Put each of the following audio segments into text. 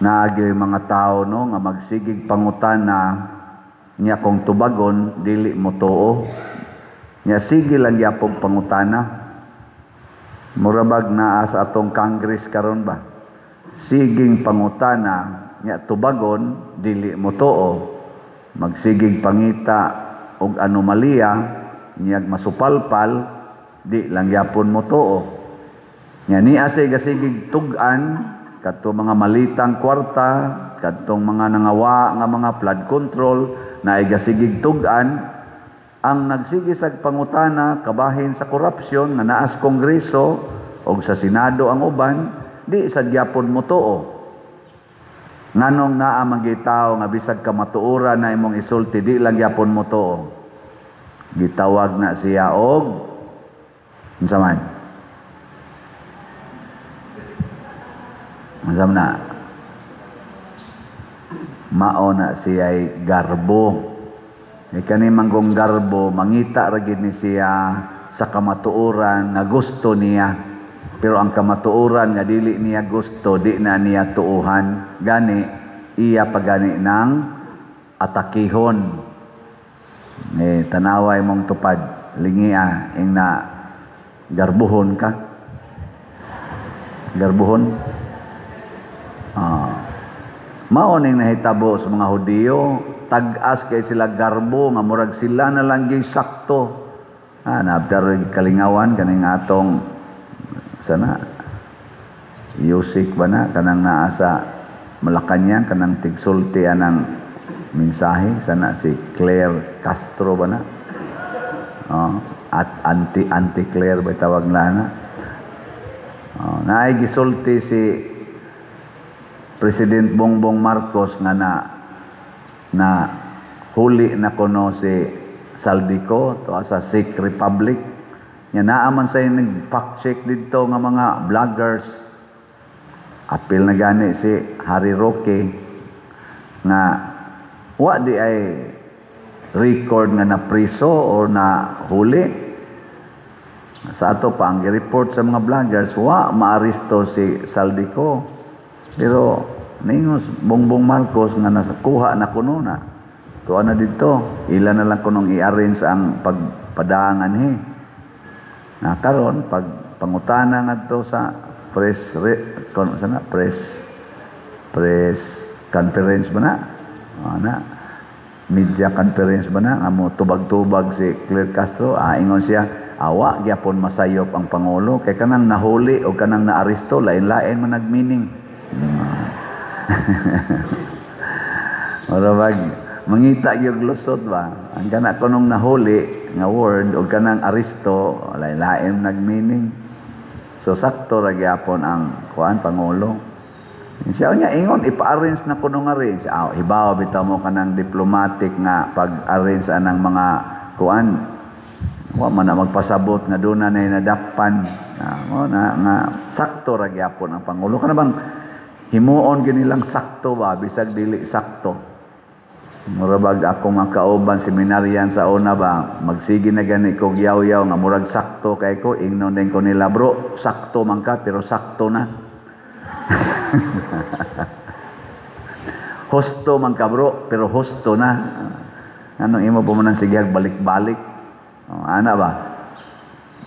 naagi mga tao no nga magsigig pangutana niya kung tubagon dili mo tuo niya sige lang yapong pangutana murabag naa sa atong Congress karon ba siging pangutana niya tubagon dili mo tuo magsigig pangita og anomalya niyag masupalpal di lang yapon mo tuo niya ni asay gasigig tug-an kadtong mga malitang kwarta kadtong mga nangawa nga mga flood control na igasigig tug-an ang nagsigi sa pangutana kabahin sa korupsyon nga naas kongreso o sa senado ang uban di sa gyapon mo tuo nganong naa magitaw nga bisag ka matuoran na imong isulti di lang gyapon mo tuo gitawag na siya og unsa man masam na mao na siya'y garbo kani manggong garbo mangita ra gid ni siya sa kamatuoran nga gusto niya pero ang kamatuoran nga dili niya gusto di na niya tuuhan gani iya pagani ng atakihon tanaway mong tupad lingia ing na garbuhon ka garbuhon mao ning nahitabo sa mga Hudiyo tag-as kay sila garbo nga murag sila na lang gyud sakto nabdar kalingawan kaning atong sana Yusik ba na kanang naa sa Malacañang kanang tigsulti anang mensahe sana si Claire Castro ba na at anti Claire ba tawag na naay gisulti si President Bongbong Marcos nga na huli na kuno si Saldico to sa Czech Republic nya naaman sa nag-fact check dito nga mga vloggers apil na gani si Harry Roque nga wa di ay record nga na priso or na huli sa ato pa ang report sa mga vloggers wa maaresto si Saldico pero ningos Bongbong Marcos nga nasakuha na kuno na tuwa na dito ila na lang kunong i-arrange ang pagpadangan karon pag pangutana ngadto sa press conference ba na media conference ba na amo tubag-tubag si Claire Castro ingon siya awa gyapon masayop ang pangulo kay kanang nahuli o kanang naaresto lain-lain man nagmeaning Marabag mangita gyud lusot ba ang kana kunong nahuli nga word o kanang aresto lain-lain nagmeaning so sakto ra gyapon ang kuan pangulo siya nya ingon ipa-arrange na kuno nga rin hibaw bitaw mo kanang diplomatic nga pag-arrange anang mga kuan wa man na magpasabot nga duna na nadakpan nga sakto ra gyapon ang pangulo kana bang himuon ginilang sakto ba bisag dili sakto murabag ako makauban seminaryan sa una ba magsige na gani ko yaw-yaw nga murag sakto kay ko ingnon din ko nila bro sakto man ka pero sakto na husto man ka bro pero husto na anong imo po man sige balik-balik ana ba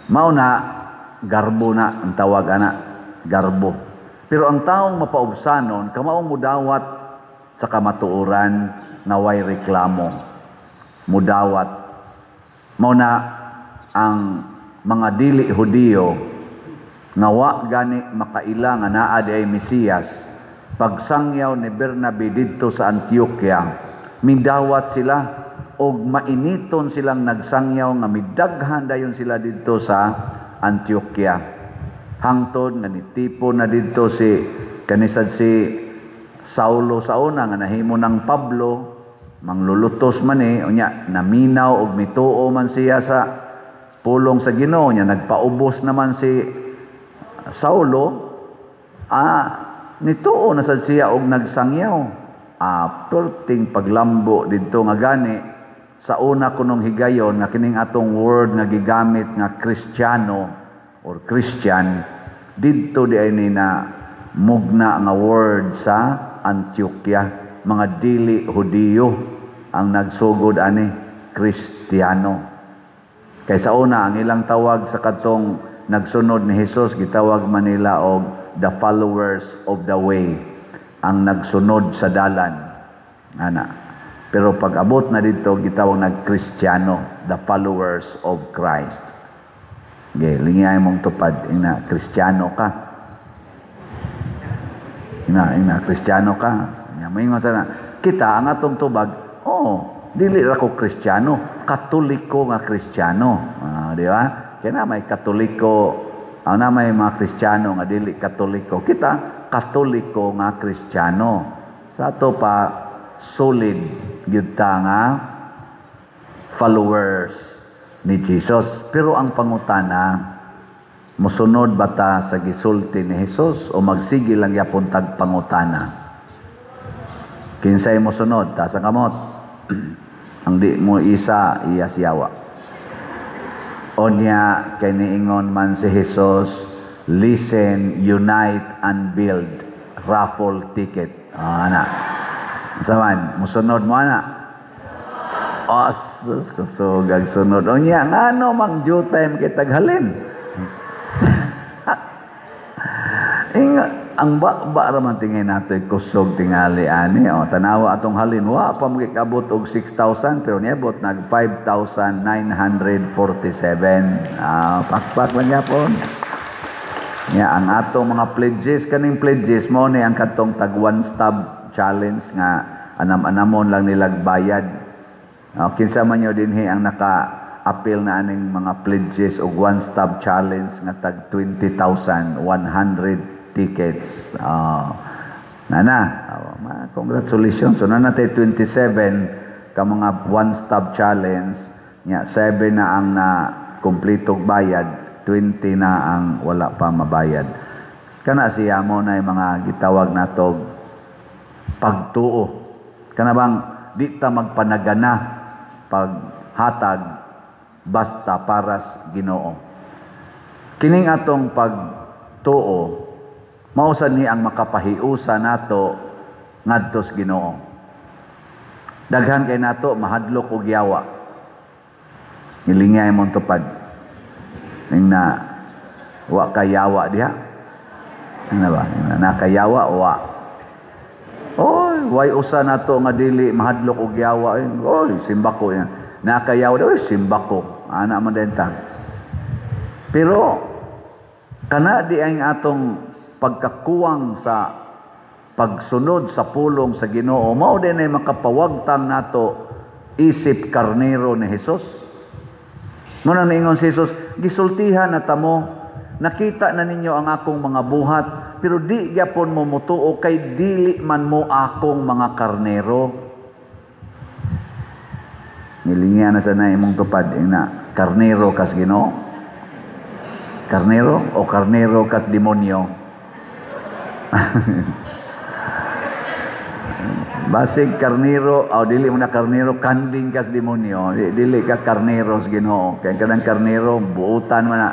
mao na garbo na ang tawag ana garbo pero ang taong mapaubsanon, kamaong mudawat sa kamatuoran na way reklamo. Mudawat. Mauna ang mga dili Hudiyo nga wa gani makaila nga naa di ay Mesiyas pagsangyaw ni Bernabe didto sa Antioquia midawat sila og mainiton silang nagsangyaw nga midaghan dayon sila didto sa Antioquia hangtod nga nitipo na didto si kanisad si Saulo sa una nga nahimo ng Pablo manglulutos man unya naminaw og mituo man siya sa pulong sa Ginoo nya nagpaubos naman si Saulo nituo na sad siya og nagsangyaw perting paglambo didto nga gani sa una kunong higayon nga kining atong word nga gigamit nga Kristiyano or Christian didto di ay ni na mugna nga word sa Antioquia, mga dili Hudiyo ang nagsugod ani Kristiyano. Kaysa una ang ilang tawag sa katong nagsunod ni Hesus gitawag man nila og the followers of the way, ang nagsunod sa dalan ana. Pero pag abot na dito gitawag nag-Kristiyano, the followers of Christ. Okay, lingay mong tupad ina Kristiyano ka. Ina Kristiyano ka. Mayngon sana kita ang atong tubag, dili ra ko Kristiyano, Katoliko nga Kristiyano. Di ba? Kaya na may Katoliko, na may mga Kristiyano nga dili Katoliko. Kita, Katoliko nga Kristiyano. Sa ato pa, solid gyud ta nga followers ni Jesus. Pero ang pangutana, musunod ba ta sa gisulti ni Jesus o magsige lang yapon tag pangutana? Kinsay mo sunod, ta sa kamot. Ang di mo isa, iya siyawa. O niya, kay niingon man si Jesus, listen, unite, and build. Raffle ticket. Ana. Saman, musunod mo, ana. Sus, kusugag sunod. O niya, nga no, mang due time kitaghalin. Ang ba raman tingin nato kusog tingali ani tanawa atong halin wa pa magikabot og 6,000 pero niabot nag 5,947 pakpak lang yapon nya ang atong mga pledges kaning pledges mo ni ang katong tag one stop challenge nga anam-anamon lang nilag bayad kinsa man yo dinhi ang naka-appeal na aning mga pledges og one stop challenge nga tag 20,100 tickets. Congratulations. So, natin 27 ka mga one-stop challenge. 7 na ang na-kumplitog bayad, 20 na ang wala pa mabayad. Kana siya mo na yung mga gitawag na to pagtuo. Kana bang di ta magpanagana paghatag basta paras Ginoo. Kining atong pagtuo mausan ni ang makapahiusa nato ngadtos Ginoo. Daghan kay nato mahadlok og yawa. Nilingay mong tupad. Ning na wa kayawa diha. Ano ba? Nakayawa wa. Oy, way usa nato nga dili mahadlok og yawa. Oy, simbako yan. Nakayawa daw simbako. Ana man denta. Pero kana di ang atong pagkakuwang sa pagsunod sa pulong sa Ginoo mao din ay makapawagtang nato isip karnero ni Hesus. Muna niingon si Hesus, gisultihan na tamo, nakita na ninyo ang akong mga buhat, pero di gyapon mo mutuo kay dili man mo akong mga karnero. Nilingyan na sana imong tupad ina karnero kas Ginoo. Karnero o karnero kas demonyo? Basig karnero o dili mo na karnero kanding kas demonyo dili ka karneros Ginoo kay kanang karnero buutan man na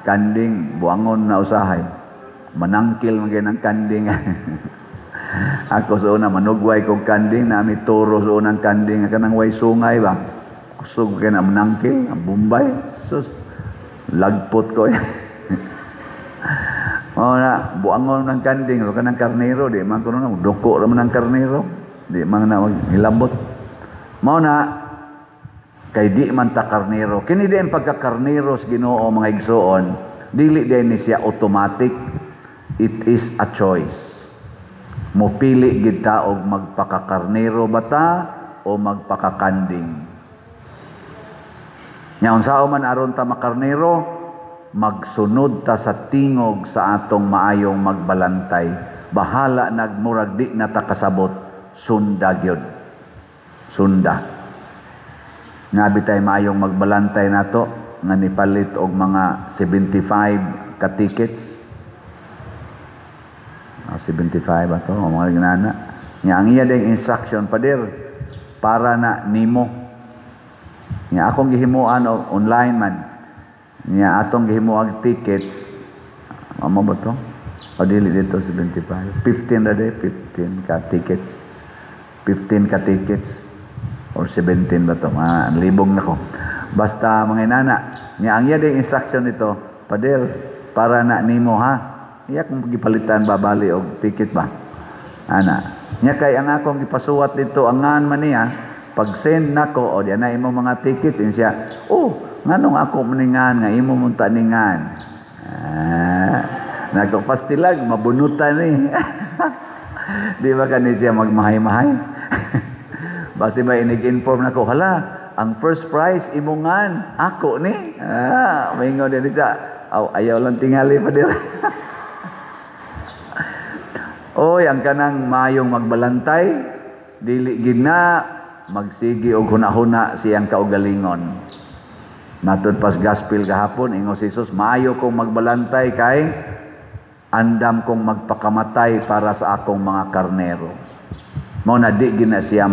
kanding buangon na usahay manangkil man gyud ang kanding ako sa una manugway kog kanding nami turo sa unang kanding kanang way sungay ba kusog kay na manangkil ang Bombay sus lagpot ko na buangon ng kanding o kanang karnero di man kuno na doko ra man ang karnero di man na hilabot mao na kay di man ta karnero kini di ang pagka-karnero sa Ginoo mga igsoon dili din ni siya automatic, it is a choice. Mopili gid ta og magpakakarnero bata o magpakakanding. Nya unsa man aron ta makarnero, magsunod ta sa tingog sa atong maayong magbalantay. Bahala nagmurag di na ta kasabot, sunda gyud. Sunda. Nga bitay maayong magbalantay nato nga nipalit og mga 75 ka tickets. 75 ato mga ginana. Nya ang iya ding instruction pader para na nimo. Nya akong gihimuan online man. Nya atong gihimuang tickets. Amo ba to? O dili dito 75. 15 ra day, 15 ka tickets. 15 ka tickets or 17 ba to? Libong na ko. Basta mga inana, niya ang iya ding instruction nito, Pader, para na nimo ha. Iya kung gipalitan babali og ticket ba. Ana, niya kay ang akong gipasuwat dito angan man niya, pag send nako o diyan na imo mga tickets siya. Oh, nganong ako maningan nga imo munta ningan. Nagpastilag mabunutan ni. Di ba kani siya magmahay-mahay? Basi ba inig-inform nako, hala, ang first prize imungan ako ni. Maingon din siya. Ayaw lang tingali pa dir. Oy, ang kanang mayong magbalantay, dili gina magsigi og hunahuna siyang kaugalingon. Matud pas gospel gahapon, ingon si Jesus, maayo kong magbalantay kay andam kong magpakamatay para sa akong mga karnero. Mao na di gina siya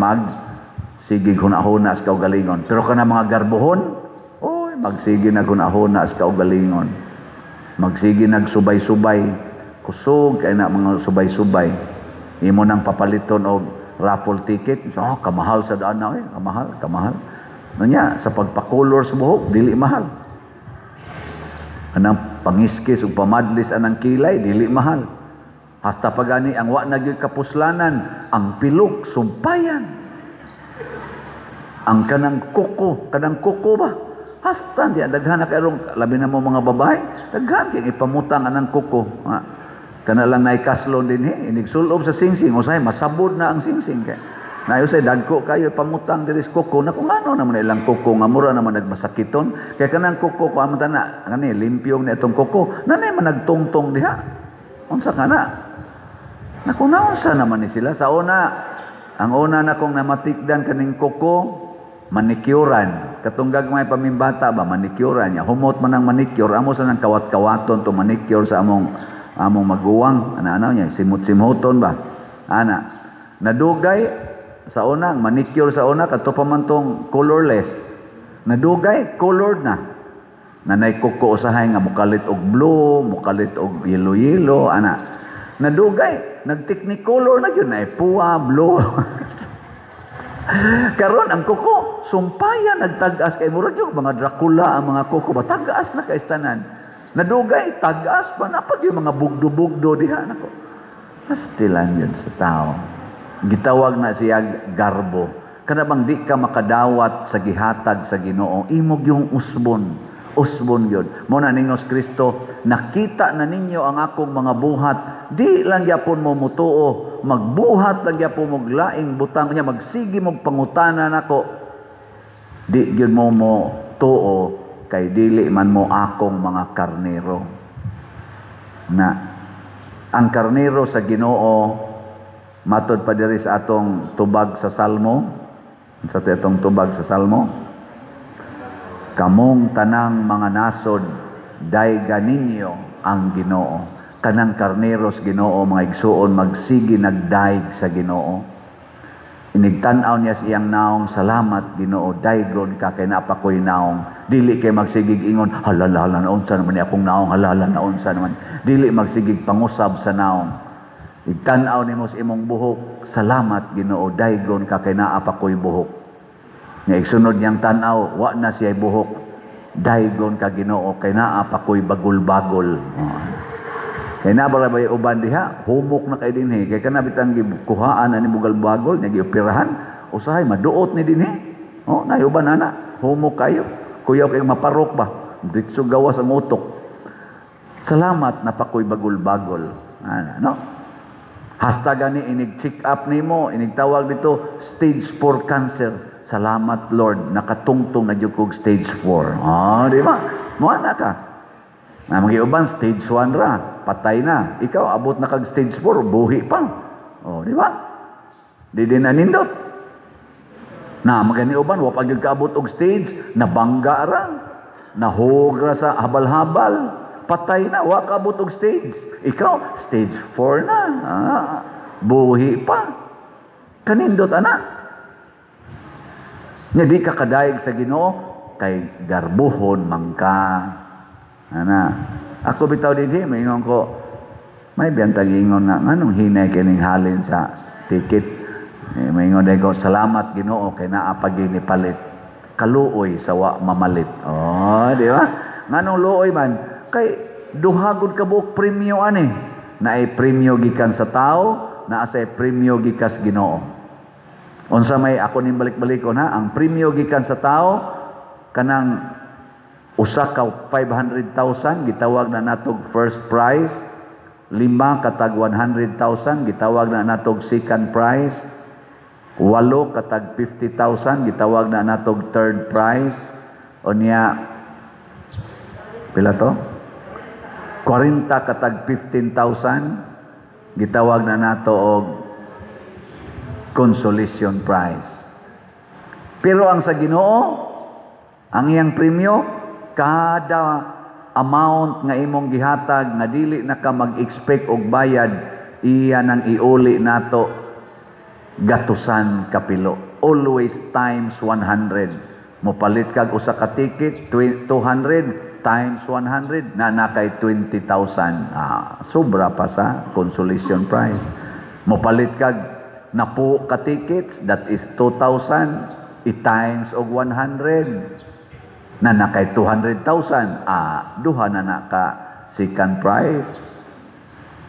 sige hunahuna sa kaugalingon. Pero kana mga garbuhon, oy, magsige na hunahuna sa kaugalingon. Magsige nagsubay-subay, kusog kay na mga subay-subay. Imo nang papaliton og raffle ticket. So, kamahal sa daan na, kamahal. Nanya, sa pagpakolor sa buhok, dili mahal. Anang pangiskis o pamadlis anang kilay, dili mahal. Hasta pagani ang wa nagyoy kapuslanan, ang pilok, sumpayan. Ang kanang kuko ba? Hasta, di daghan na kairong, labi na mo mga babae, daghan kayong ipamutang anang kuko. Kana lang na ikaslo din inigsulob sa singsing, usay, masabod na ang singsing. Na usay, dagko kayo, pamutang diris kuko, na kung ano naman ilang kuko, nga mura naman nagmasakiton, kaya kanang kuko, kung amata na, limpyong na itong kuko, nanay man nagtungtong diha. Unsa ka na? Na kung naunsa naman ni sila, sa una, ang una na kong namatikdan kaning kuko, manikuran. Katunggag may pamimbata ba, manikuran niya. Humot man ang manicure, amo sa nang kawat-kawaton to manicure sa among maguwang. Ano niya, simut-simuton ba? Nadugay sa una, manicure sa una, kato pa man tong colorless. Nadugay, colored na. Nanay kuko usahay nga mukalit og blue, mukalit og yellow-yellow, Nadugay, nag-technicolor na yun, puwa, blue. Karon ang kuko, sumpaya nagtagas kay murag yung mga Dracula ang mga kuko ba tagas na kaistanan. Nadugay tagas pa napag yung mga bugdo-bugdo diha nako. Pastilan yun sa tao. Gitawag na siya garbo. Kada bang di ka makadawat sa gihatag sa Ginoo, imog yung usbon. Usbon yun. Muna ningos Kristo, nakita na ninyo ang akong mga buhat, di lang yapon mo mutuo, magbuhat lang yapon mo laing butang niya, magsigi mo pangutanan ako, di yun mo tuo, kay dili man mo akong mga karnero. Na, ang karnero sa Ginoo, matod pa diri sa atong tubag sa Salmo, sa atong tubag sa Salmo, kamong tanang mga nasod, dayga ninyo ang Ginoo. Kanang karneros Ginoo, mga igsuon, magsigi nagdaig sa Ginoo. Inigtanaw niya siyang naong, salamat Ginoo, daygon ka kay napakoy naong. Dili kay magsigig ingon, halala naunsa naman ni akong naong, halala naunsa naman. Dili magsigig pangusab sa naong. Igtanaw nimo sa imong buhok, salamat Ginoo, daygon ka kay naapakoy buhok. Nga igsunod niyang tanaw, wa na siya'y buhok, daygon ka Ginoo, kay naa pa ko'y bagol-bagol. Kay nabarabay uban diha, humok na kay dinhi, kay kanabitang kuhaan ani bugal-bagol, niya gioperahan, usahay, maduot ni dinhi. Nayuban na, humok kayo, kuyaw kayo maparok ba, ditso gawas ang utok. Salamat na pa ko'y bagol-bagol. No? Hasta gani, inig-check up nimo, inigtawag dito, stage 4 cancer. Salamat Lord, nakatungtong na jukog stage 4. Di ba? Muana ka. Magiuban, stage 1 ra, patay na. Ikaw, abot na kag stage 4, buhi pa. Di ba? Di din nanindot. Maganiuban, wapag yung kaabot og stage, nabangga ra, nahugra sa habal-habal, patay na, wakaabot og stage. Ikaw, stage 4 na. Buhi pa. Kanindot, anak. Nga di ka kadayeg sa Ginoo kay garbuhon mangka. Ako bitaw dinhi, maingon ko, May biyantag ingon nga, nganong hinay kining halin sa ticket. Maingon day ko, salamat Ginoo kay naa pagi ni palit. Kaluoy sa wa mamalit. Oh, di ba? Nganong luoy man? Kay duhagod ka buok premyo ani. Naay premyo gikan sa tao, naa sa premyo gikas Ginoo. Unsa may ako ning balik-balikon ha, ang premyo gikan sa tao kanang usa ka 500,000 gitawag na natog first prize, 5 katag 100,000 gitawag na natog second prize, 8 katag 50,000 gitawag na natog third prize, unya pila to? 40 katag 15,000 gitawag na nato og consolation prize. Pero ang sa Ginoo, ang iyang premyo, kada amount nga imong gihatag nga dili na ka mag-expect og bayad, iya nang iuli nato gatusan kapilo. Always times 100. Mopalit kag usa ka ticket 200 times 100 na nakay 20,000. Sobra pa sa consolation prize. Mopalit kag napo ka tickets, that is 2,000 i-times og 100 na nakay 200,000. Duha na naka second prize.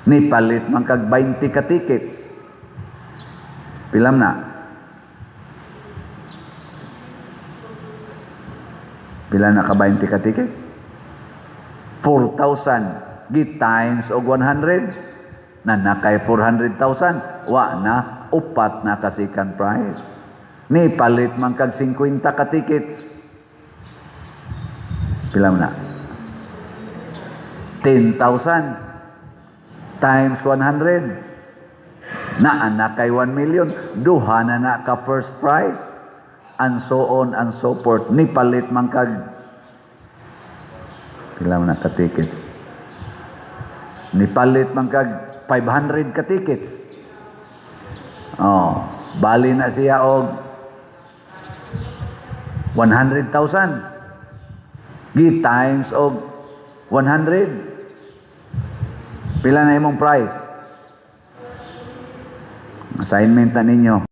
Ni palit man kag 20 ka tickets. Pilam na? Pila na ka 20 ka tickets? 4,000 gi-times og 100 na nakay 400,000. Wa na upat na ka second prize. Ni palit man kag 50 ka tickets. Pila na? 10,000 times 100 na kay 1 million. Duha na ka first prize, and so on and so forth. Ni palit man kag pila na ka tickets. Ni palit man kag 500 ka tickets. Bali na siya og 100,000. Gi times og 100. Pila na imong price? Assignment na ninyo.